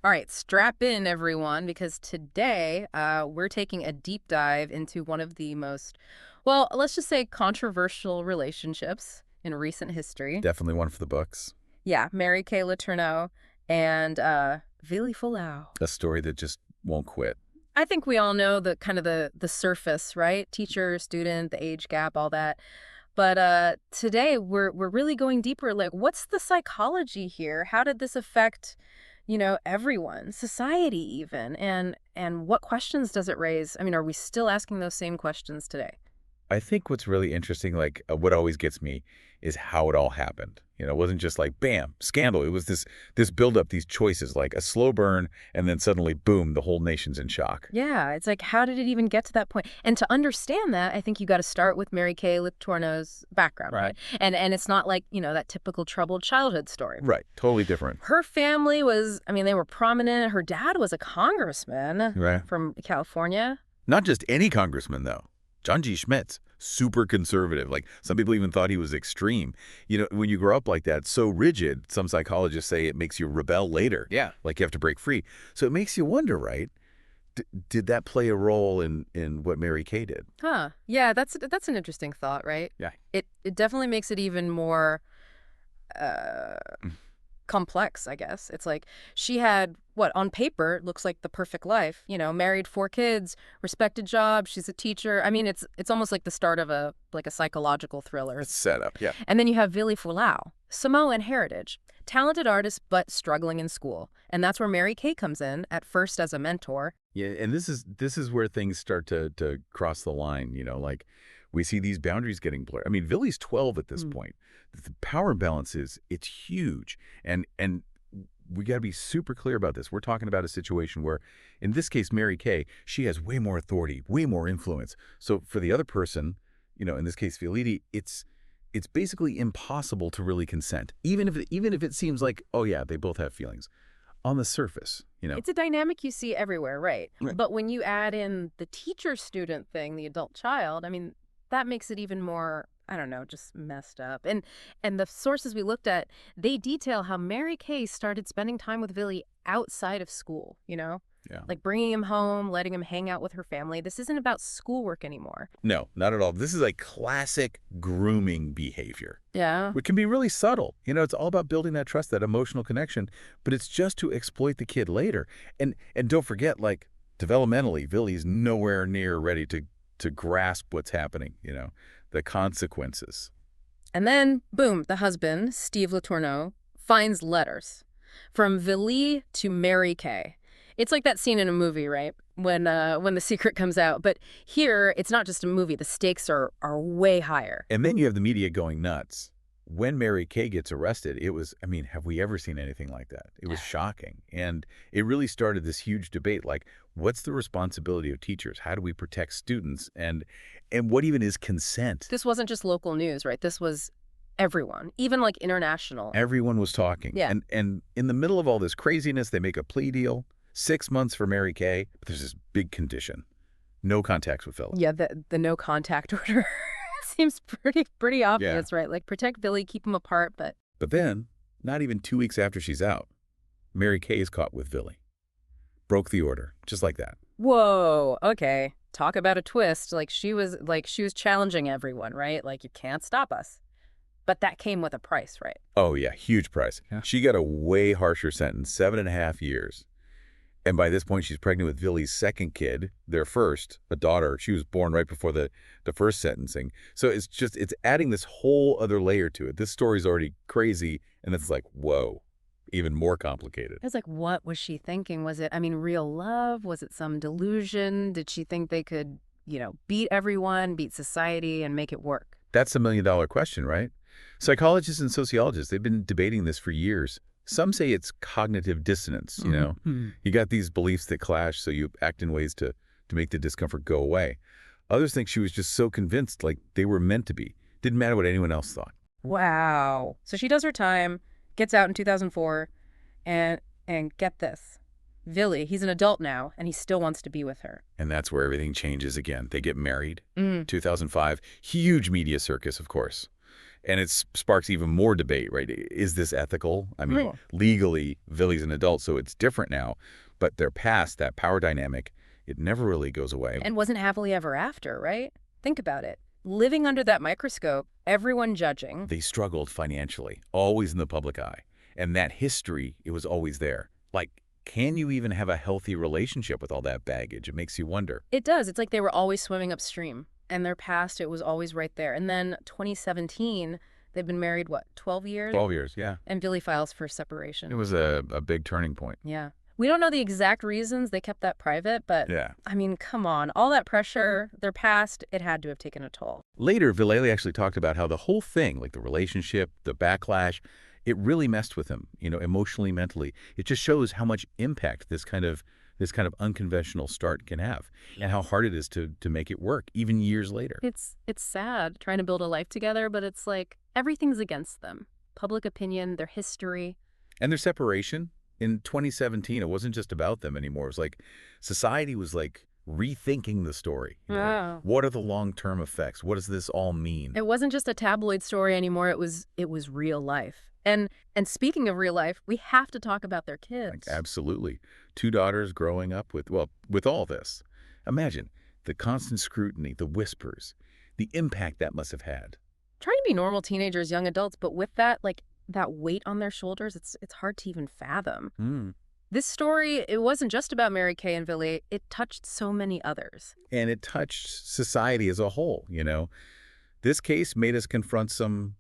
All right, strap in, everyone, because today we're taking a deep dive into one of the most, well, let's just say controversial relationships in recent history. Definitely one for the books. Yeah, Mary Kay Letourneau and Vili Fualaau. A story that just won't quit. I think we all know the kind of the surface, right? Teacher, student, the age gap, all that. But today we're really going deeper. Like, what's the psychology here? How did this affect, everyone, society even? And what questions does it raise? I mean, are we still asking those same questions today? I think what's really interesting, like what always gets me, is how it all happened. It wasn't just like bam, scandal. It was this buildup, these choices, like a slow burn, and then suddenly, boom, the whole nation's in shock. Yeah, it's like, how did it even get to that point? And to understand that, I think you got to start with Mary Kay Letourneau's background, right? And it's not like, that typical troubled childhood story. Right, totally different. Her family was, I mean, they were prominent. Her dad was a congressman Right. from California. Not just any congressman, though. John G. Schmitz, super conservative. Like, some people even thought he was extreme. When you grow up like that, so rigid, some psychologists say it makes you rebel later. Yeah. Like you have to break free. So it makes you wonder, right? Did that play a role in what Mary Kay did? Huh. Yeah, that's an interesting thought, right? Yeah. It definitely makes it even more uh, complex, I guess. It's like she had, what, on paper, looks like the perfect life. Married, 4 kids, respected job, she's a teacher. I mean, it's almost like the start of a psychological thriller. It's set up, yeah. And then you have Vili Fualaau, Samoan heritage, talented artist but struggling in school. And that's where Mary Kay comes in, at first as a mentor. Yeah, and this is where things start to cross the line, like we see these boundaries getting blurred. I mean, Vili's 12 at this point. The power imbalance it's huge. And we got to be super clear about this. We're talking about a situation where, in this case, Mary Kay, she has way more authority, way more influence. So for the other person, in this case, Vili, it's basically impossible to really consent, even if it seems like, oh yeah, they both have feelings on the surface. It's a dynamic you see everywhere, right? Right. But when you add in the teacher-student thing, the adult-child, I mean, that makes it even more, I don't know, just messed up. And the sources we looked at, they detail how Mary Kay started spending time with Vili outside of school, Yeah. Like bringing him home, letting him hang out with her family. This isn't about schoolwork anymore. No, not at all. This is like classic grooming behavior. Yeah. Which can be really subtle. It's all about building that trust, that emotional connection, but it's just to exploit the kid later. And don't forget, like, developmentally, Vili's nowhere near ready to grasp what's happening, the consequences. And then, boom, the husband, Steve Letourneau, finds letters from Vili to Mary Kay. It's like that scene in a movie, right? When the secret comes out. But here, it's not just a movie. The stakes are way higher. And then you have the media going nuts. When Mary Kay gets arrested, it was, I mean, have we ever seen anything like that? It was shocking. And it really started this huge debate, like, what's the responsibility of teachers? How do we protect students? And what even is consent? This wasn't just local news, right? This was everyone, even like international. Everyone was talking. Yeah. And in the middle of all this craziness, they make a plea deal. 6 months for Mary Kay, but there's this big condition. No contacts with Vili. Yeah, the no contact order seems pretty obvious, right? Like, protect Vili, keep them apart, but then, not even 2 weeks after she's out, Mary Kay is caught with Vili. Broke the order, just like that. whoa, okay. Talk about a twist. She was challenging everyone, right? Like, you can't stop us. But that came with a price, right? Oh yeah, huge price. Yeah. She got a way harsher sentence, 7.5 years. And by this point, she's pregnant with Vili's second kid, their first, a daughter. She was born right before the first sentencing. So it's adding this whole other layer to it. This story's already crazy, and it's like, whoa, even more complicated. I was like, what was she thinking? Was it, real love? Was it some delusion? Did she think they could, beat everyone, beat society, and make it work? That's the million-dollar question, right? Psychologists and sociologists, they've been debating this for years. Some say it's cognitive dissonance, You got these beliefs that clash, so you act in ways to make the discomfort go away. Others think she was just so convinced, like they were meant to be. Didn't matter what anyone else thought. Wow. So she does her time, gets out in 2004, and get this. Vili, he's an adult now, and he still wants to be with her. And that's where everything changes again. They get married. 2005, huge media circus, of course. And it sparks even more debate, right? Is this ethical? I mean, Right. legally, Vili's an adult, so it's different now. But their past, that power dynamic, it never really goes away. And wasn't happily ever after, right? Think about it. Living under that microscope, everyone judging. They struggled financially, always in the public eye. And that history, it was always there. Like, can you even have a healthy relationship with all that baggage? It makes you wonder. It does. It's like they were always swimming upstream, and their past, it was always right there. And then 2017, they've been married, what, 12 years? 12 years, yeah. And Vili files for It separation. was a big turning point. Yeah. We don't know the exact reasons they kept that private, but Yeah. I mean, come on. All that pressure, their past, it had to have taken a toll. Later, Villele actually talked about how the whole thing, like the relationship, the backlash, it really messed with him, emotionally, mentally. It just shows how much impact this kind of unconventional start can have, and how hard it is to make it work, even years later. It's sad trying to build a life together, but it's like everything's against them. Public opinion, their history. And their separation in 2017, it wasn't just about them anymore. It was like society was like rethinking the story. Wow. What are the long-term effects? What does this all mean? It wasn't just a tabloid story anymore. It was real life. And speaking of real life, we have to talk about their Like, kids. absolutely. Two daughters growing up with all this. Imagine the constant scrutiny, the whispers, the impact that must have had. Trying to be normal teenagers, young adults, but with that, like, that weight on their shoulders, it's hard to even fathom. Hmm. This story, it wasn't just about Mary Kay and Vili. It touched so many others. And it touched society as a whole. This case made us confront some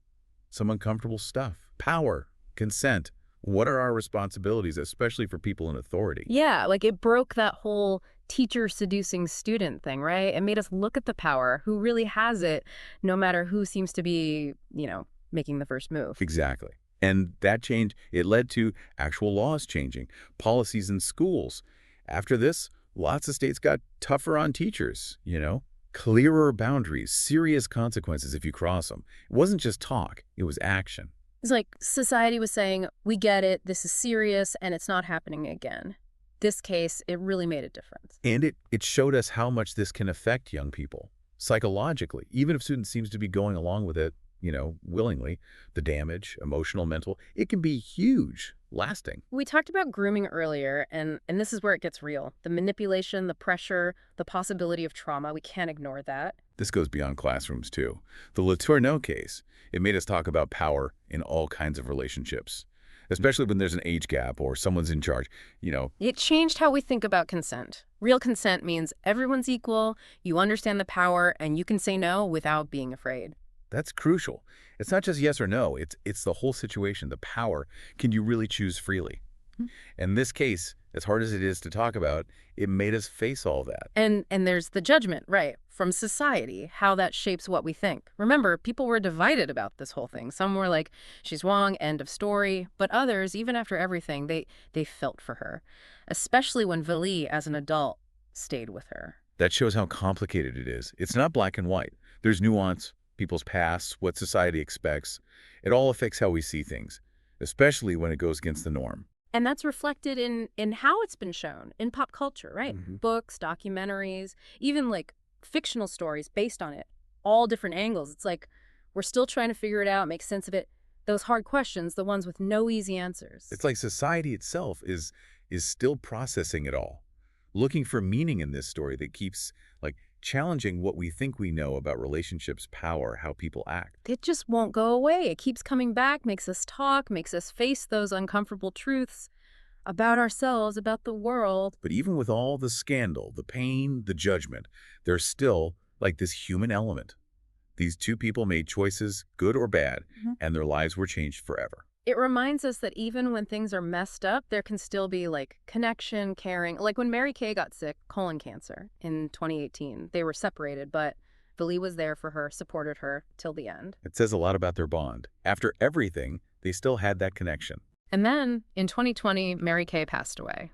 uncomfortable stuff. Power, consent. What are our responsibilities, especially for people in authority? Yeah, like it broke that whole teacher seducing student thing, right? It made us look at the power, who really has it, no matter who seems to be, making the first move. Exactly. And that change, it led to actual laws changing, policies in schools. After this, lots of states got tougher on teachers. Clearer boundaries, serious consequences if you cross them. It wasn't just talk, it was action. It's like society was saying, we get it, this is serious, and it's not happening again. This case, it really made a difference. And it showed us how much this can affect young people psychologically, even if students seems to be going along with it, willingly. The damage, emotional, mental, it can be huge, lasting. We talked about grooming earlier, and this is where it gets real. The manipulation, the pressure, the possibility of trauma, we can't ignore that. This goes beyond classrooms, too. The Letourneau case, it made us talk about power in all kinds of relationships, especially when there's an age gap or someone's in charge. It changed how we think about consent. Real consent means everyone's equal, you understand the power, and you can say no without being afraid. That's crucial. It's not just yes or no. It's the whole situation, the power. Can you really choose freely? Hmm. In this case, as hard as it is to talk about, it made us face all that. And there's the judgment, right, from society, how that shapes what we think. Remember, people were divided about this whole thing. Some were like, she's wrong, end of story. But others, even after everything, they felt for her, especially when Vili, as an adult, stayed with her. That shows how complicated it is. It's not black and white. There's nuance, people's pasts, what society expects. It all affects how we see things, especially when it goes against the norm. And that's reflected in how it's been shown in pop culture, right? Mhm. Books, documentaries, even like fictional stories based on it, all different angles. It's like we're still trying to figure it out, make sense of it. Those hard questions, the ones with no easy answers. It's like society itself is still processing it all, looking for meaning in this story that keeps like challenging what we think we know about relationships, power, how people act. It just won't go away. It keeps coming back, makes us talk, makes us face those uncomfortable truths about ourselves, about the world. But even with all the scandal, the pain, the judgment, there's still like this human element. These two people made choices, good or bad, Mhm. and their lives were changed forever. It reminds us that even when things are messed up, there can still be like connection, caring. Like when Mary Kay got sick, colon cancer in 2018, they were separated, but Vili was there for her, supported her till the end. It says a lot about their bond. After everything, they still had that connection. And then in 2020, Mary Kay passed away.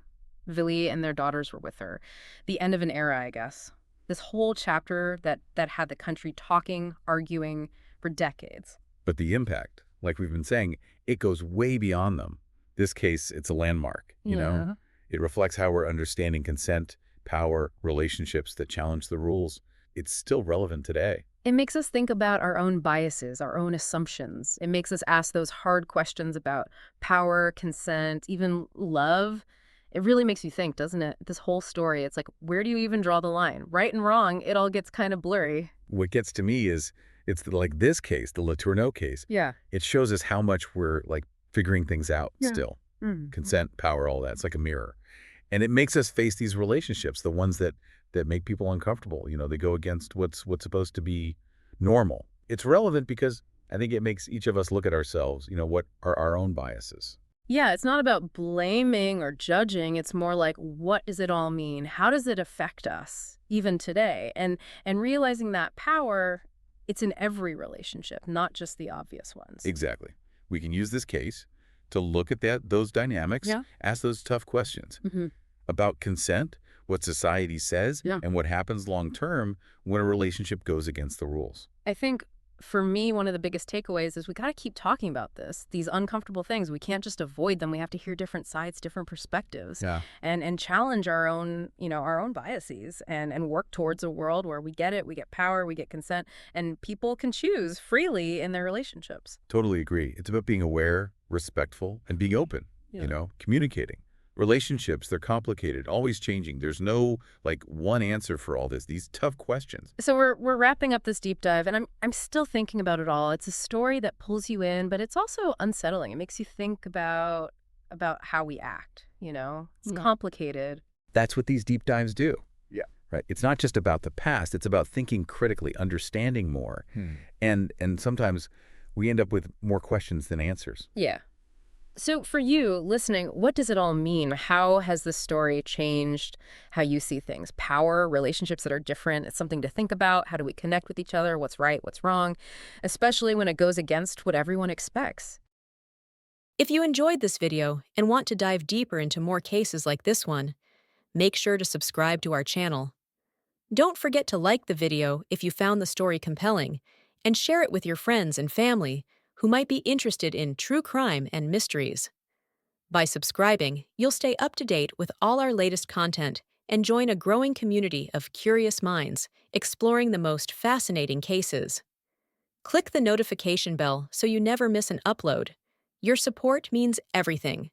Vili and their daughters were with her. The end of an era, I guess. This whole chapter that had the country talking, arguing for decades. But the impact, like we've been saying, it goes way beyond them. This case, it's a landmark. Yeah. It reflects how we're understanding consent, power, relationships that challenge the rules. it's still relevant today. It makes us think about our own biases, our own assumptions. It makes us ask those hard questions about power, consent, even love. It really makes you think, doesn't it? This whole story, it's like, where do you even draw the line? Right and wrong, it all gets kind of blurry. What gets to me is like this case, the Letourneau case. Yeah. It shows us how much we're like figuring things out Yeah. still. Mhm. Consent, power, all that. It's like a mirror. And it makes us face these relationships, the ones that make people uncomfortable. They go against what's supposed to be normal. It's relevant because I think it makes each of us look at ourselves, what are our own biases? Yeah, it's not about blaming or judging. It's more like, what does it all mean? How does it affect us, even today? And realizing that power, it's in every relationship, not just the obvious ones. Exactly. We can use this case to look at those dynamics, Yeah. ask those tough questions Hmm. about consent, what society says, Yeah. and what happens long term when a relationship goes against the rules. I think for me, one of the biggest takeaways is we got to keep talking about this, these uncomfortable things. We can't just avoid them. We have to hear different sides, different perspectives, Yeah. and challenge our own, our own biases and work towards a world where we get it, we get power, we get consent, and people can choose freely in their relationships. Totally agree. It's about being aware, respectful, and being open, Yeah. communicating. Relationships, they're complicated, always changing. There's no like one answer for all this. These tough questions. So we're wrapping up this deep dive, and I'm still thinking about it all. It's a story that pulls you in, but it's also unsettling. It makes you think about how we act. It's Yeah. complicated. That's what these deep dives do. Yeah. Right? It's not just about the past. It's about thinking critically, understanding more. And sometimes we end up with more questions than answers. Yeah. So for you listening, what does it all mean? How has this story changed how you see things? Power, relationships that are different. It's something to think about. How do we connect with each other? What's right? What's wrong? Especially when it goes against what everyone expects. If you enjoyed this video and want to dive deeper into more cases like this one, make sure to subscribe to our channel. Don't forget to like the video if you found the story compelling, and share it with your friends and family who might be interested in true crime and mysteries. By subscribing, you'll stay up to date with all our latest content and join a growing community of curious minds exploring the most fascinating cases. Click the notification bell so you never miss an upload. Your support means everything.